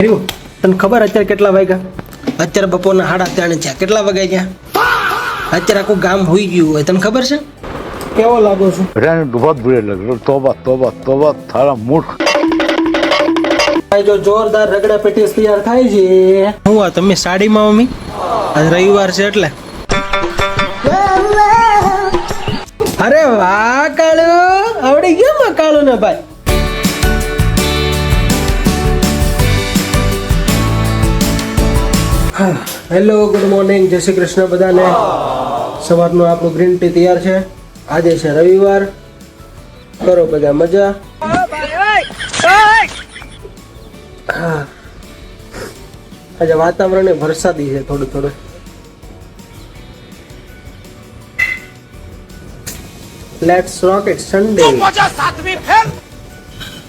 તને ખબર અત્યારે કેટલા વાગ્યા? અત્યારે બપોરના 3:30 થયા. કેટલા વાગ્યા ગયા? અત્યારે આખું ગામ હોઈ ગયું હોય. તને ખબર છે? કેવો લાગો છું? बहुत बुरे लग रहे। तौबा तौबा तौबा थारा मूर्ख। જો જોરદાર રગડા પેટીસ તૈયાર થાય છે. હું આ તમે સાડીમાં મમ્મી? આજ રવિવાર છે એટલે. અરે વાહ કાળુ, આવડી ગયો માં કાળુ ને ભાઈ. હેલો, ગુડ મોર્નિંગ, જય શ્રી કૃષ્ણ બધાને. સવારનું આપણું ગ્રીન ટી તૈયાર છે. આજે છે રવિવાર. કરો બધા મજા. આજે વાતાવરણ વરસાદી છે થોડું થોડું. Let's rock it Sunday.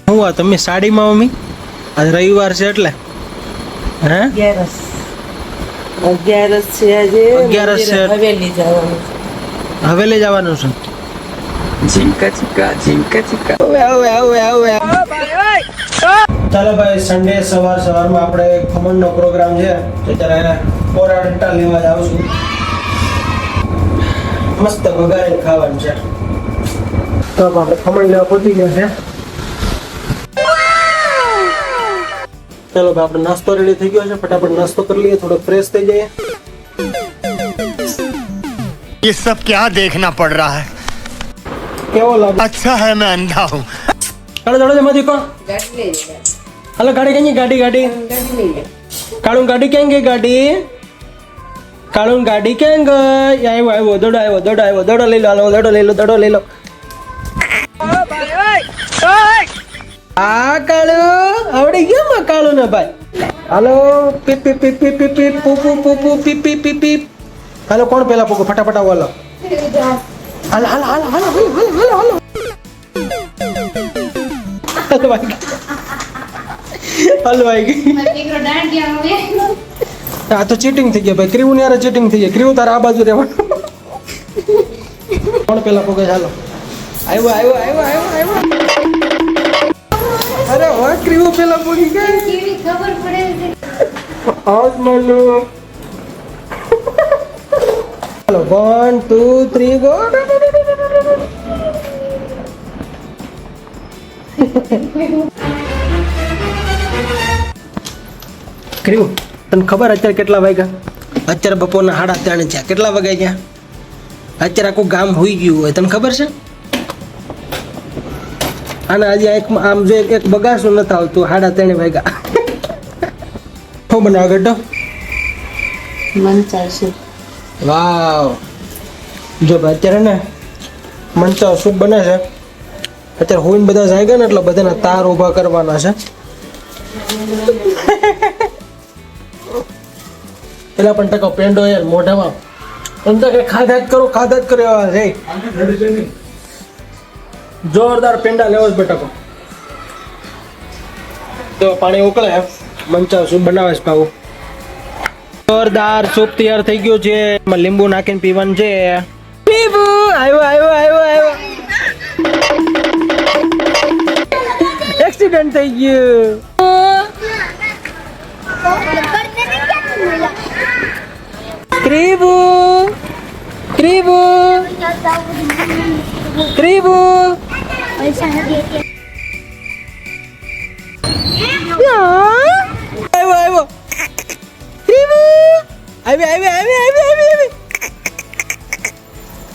હું આ તમે સાડીમાં મમ્મી? આજ રવિવાર છે એટલે. હે 11 છે આજે. 11 છે. હવેલી જવાનું છે. હવેલી જવાનું છે. ઝીંકા ચીકા હવે ચાલો ભાઈ, સન્ડે સવારમાં આપણે ખમણનો પ્રોગ્રામ છે. અત્યારે કોરા ડંટા લેવા જ આવશું. મસ્ત વઘારીને ખાવાનું છે. તો આપણે ખમણ લેવા પહોંચી ગયા છે. ચાલો ભાઈ, આપણે નાસ્તો રેડી થઈ ગયો છે. ફટાફટ નાસ્તો કરી લઈએ, થોડો ફ્રેશ થઈ જઈએ. ये सब क्या देखना पड़ रहा है? કેવો લાગે? अच्छा है मैं अंधा हूँ। દોડો જમાથી કોણ? હાલો ગાડી કઈ ગાડી કાળું ગાડી ક્યાં ગઈ? કાળું ગાડી ક્યાં ગઈ? આવ્યો દોડો લઈ લો. હાલો દોડો લઈ લો. આ કાળું આવડી ગયો માં કાળું ને ભાઈ. હાલો પીપ પીપ પીપ પીપ પીપ પીપ પૂપુ પૂપુ પીપ પીપ પીપ પીપ. હાલો કોણ પેલા પૂકો? ફટાફટ આવો. હાલો હલવાઈ ગઈ. આ તો ચીટિંગ થઈ ગયા ભાઈ. ક્રીવું ને ચીટિંગ થઈ ગયા. ક્રીવું તારા આ બાજુ રહેવાનું. કોણ પેલા પોગે? ચાલો આવ્યો. અરે વાહ, ક્રીવું પેલા પોગી ગઈ. ખબર પડે છે. આજ માનો. ચાલો 1 2 3 ગો. ક્રીવું, તને ખબર અત્યારે કેટલા વાગ્યા? અત્યારે બપોરના 3:30 થયા. કેટલા વાગ્યા ગયા? અત્યારે આખું ગામ હોઈ ગયું હોય. તને ખબર છે? અને આજે આમ જો એક બગાસું નથી આવતું. 3:30 વાગ્યા. શું બનાવ ગઢો? મંચા છે. વાવ. જો ભાઈ, અત્યારે ને મંચા સૂપ બને છે. અત્યારે હોઈને બધા જાય ગયા ને એટલે બધાના તાર ઊભા કરવાના છે. પેલા પણ ટકો પેંડો યાર મોઢામાં એમ તો કે ખાધા જ કરો એવા છે. જોરદાર પેંડા લેવો જ બટાકો. તો પાણી ઉકળે, મંચા સૂપ બનાવે છે પાવું. જોરદાર સૂપ તૈયાર થઈ ગયું છે. એમાં લીંબુ નાખીને પીવાનું છે. પીવું આવ્યો. એક્સિડન્ટ થઈ ગયું. ક્રીબુ આવ્યો.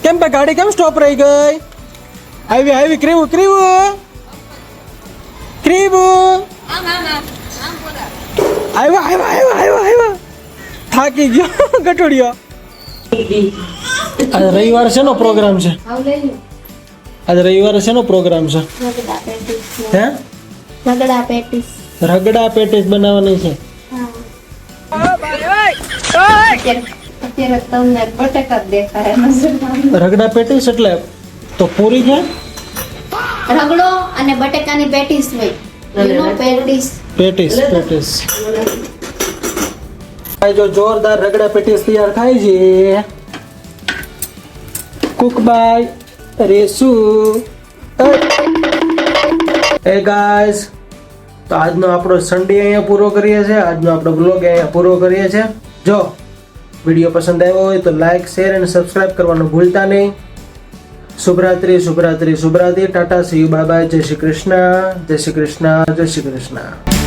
કેમ ભાઈ, ગાડી કેમ સ્ટોપ રહી ગઈ? આવી ક્રીબુ આવ્યો. થાકી ગયો ગટોડિયો. આજે રવિવાર છે નો પ્રોગ્રામ છે. આજે રવિવારે શેનો પ્રોગ્રામ છે? હે? રગડા પેટીસ બનાવવાની છે. અત્યારે તમને બટેકા દેખાય. રગડા પેટીસ એટલે તો પૂરી છે. રગડો અને બટેકાની પેટીસ હોય. પેટીસ. ભાઈ જો જોરદાર રગડા પેટીસ તૈયાર થાય છે. Cook by Resu. Hey guys, તો આજનો આપણો સન્ડે અહીંયા પૂરો કરીએ છીએ, આજનો આપણો બ્લોગ અહીંયા પૂરો કરીએ છીએ. જો વિડીયો પસંદ આવ્યો હોય તો લાઈક, શેર અને સબસ્ક્રાઇબ કરવાનું ભૂલતા નહીં. શુભરાત્રી, શુભરાત્રી, શુભરાત્રી. Tata, see you, bye bye. જય શ્રી કૃષ્ણ, જય શ્રી કૃષ્ણ, જય શ્રી કૃષ્ણ.